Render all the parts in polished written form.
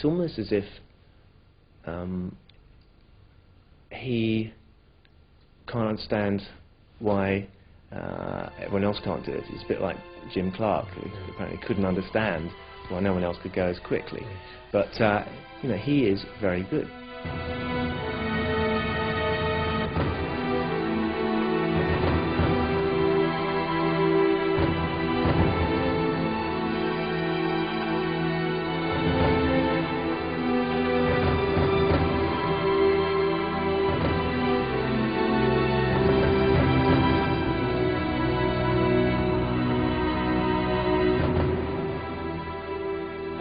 It's almost as if he can't understand why everyone else can't do it. It's a bit like Jim Clark, who apparently couldn't understand why no one else could go as quickly. But you know, he is very good.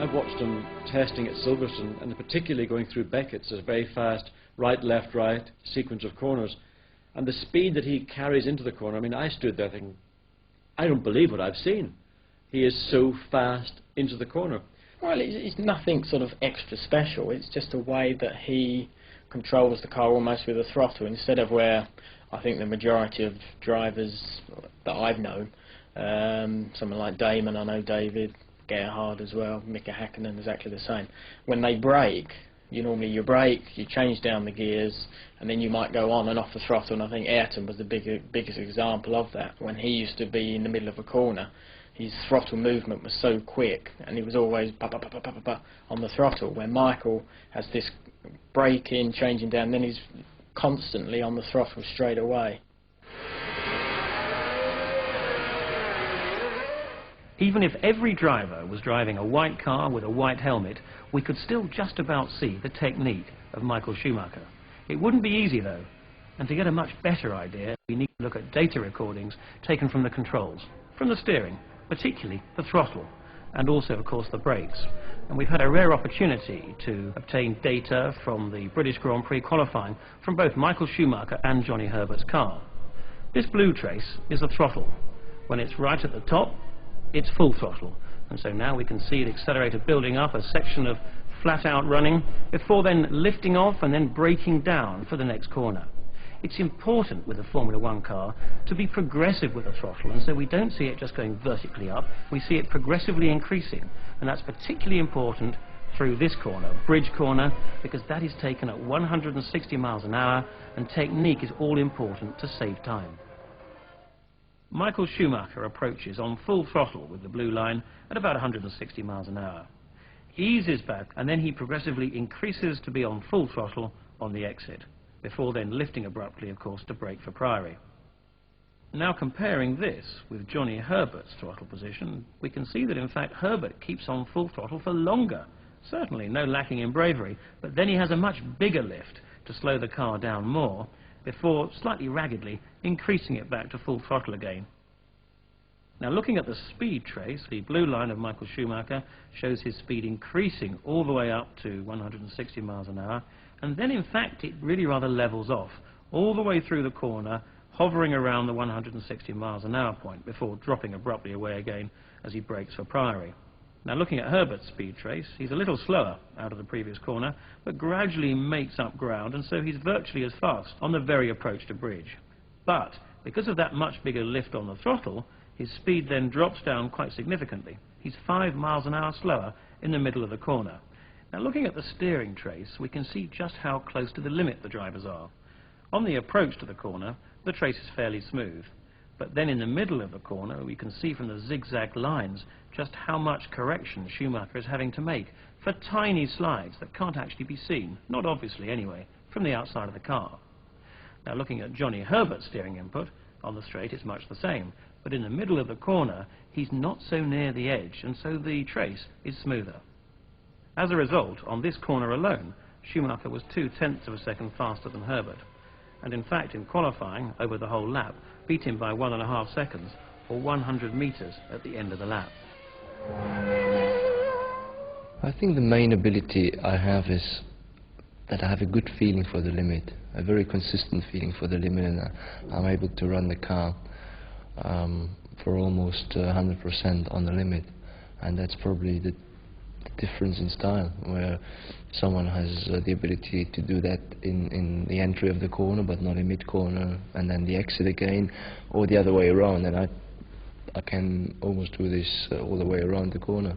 I've watched him testing at Silverstone, and particularly going through Beckett's, a very fast right, left, right sequence of corners. And the speed that he carries into the corner, I mean, I stood there thinking, I don't believe what I've seen. He is so fast into the corner. Well, it's nothing sort of extra special. It's just a way that he controls the car almost with a throttle, instead of where I think the majority of drivers that I've known, someone like Damon, I know David, Gerhard as well, Mika Hakkinen, exactly the same. When they brake, you brake, you change down the gears, and then you might go on and off the throttle. And I think Ayrton was the biggest example of that. When he used to be in the middle of a corner, his throttle movement was so quick, and he was always on the throttle. Where Michael has this braking, changing down, then he's constantly on the throttle straight away. Even if every driver was driving a white car with a white helmet, we could still just about see the technique of Michael Schumacher. It wouldn't be easy though, and to get a much better idea, we need to look at data recordings taken from the controls, from the steering, particularly the throttle, and also of course the brakes. And we've had a rare opportunity to obtain data from the British Grand Prix qualifying from both Michael Schumacher and Johnny Herbert's car. This blue trace is the throttle. When it's right at the top, it's full throttle, and so now we can see the accelerator building up, a section of flat out running, before then lifting off and then braking down for the next corner. It's important with a Formula One car to be progressive with the throttle, and so we don't see it just going vertically up, we see it progressively increasing, and that's particularly important through this corner, Bridge Corner, because that is taken at 160 miles an hour, and technique is all important to save time. Michael Schumacher approaches on full throttle with the blue line at about 160 miles an hour. He eases back, and then he progressively increases to be on full throttle on the exit, before then lifting abruptly, of course, to brake for Priory. Now comparing this with Johnny Herbert's throttle position, we can see that in fact Herbert keeps on full throttle for longer. Certainly no lacking in bravery, but then he has a much bigger lift to slow the car down more, before slightly raggedly increasing it back to full throttle again. Now looking at the speed trace, the blue line of Michael Schumacher shows his speed increasing all the way up to 160 miles an hour, and then in fact it really rather levels off all the way through the corner, hovering around the 160 miles an hour point before dropping abruptly away again as he brakes for Priory. Now looking at Herbert's speed trace, he's a little slower out of the previous corner, but gradually makes up ground, and so he's virtually as fast on the very approach to Bridge. But because of that much bigger lift on the throttle, his speed then drops down quite significantly. He's 5 miles an hour slower in the middle of the corner. Now looking at the steering trace, we can see just how close to the limit the drivers are. On the approach to the corner, the trace is fairly smooth. But then in the middle of the corner, we can see from the zigzag lines just how much correction Schumacher is having to make for tiny slides that can't actually be seen, not obviously anyway, from the outside of the car. Now looking at Johnny Herbert's steering input, on the straight it's much the same, but in the middle of the corner he's not so near the edge, and so the trace is smoother. As a result, on this corner alone, Schumacher was 0.2 of a second faster than Herbert, and in fact in qualifying over the whole lap beat him by 1.5 seconds, or 100 meters at the end of the lap. I think the main ability I have is that I have a good feeling for the limit, a very consistent feeling for the limit, and I'm able to run the car for almost 100% on the limit, and that's probably the difference in style, where someone has the ability to do that in the entry of the corner but not in mid-corner, and then the exit again, or the other way around, and I can almost do this all the way around the corner.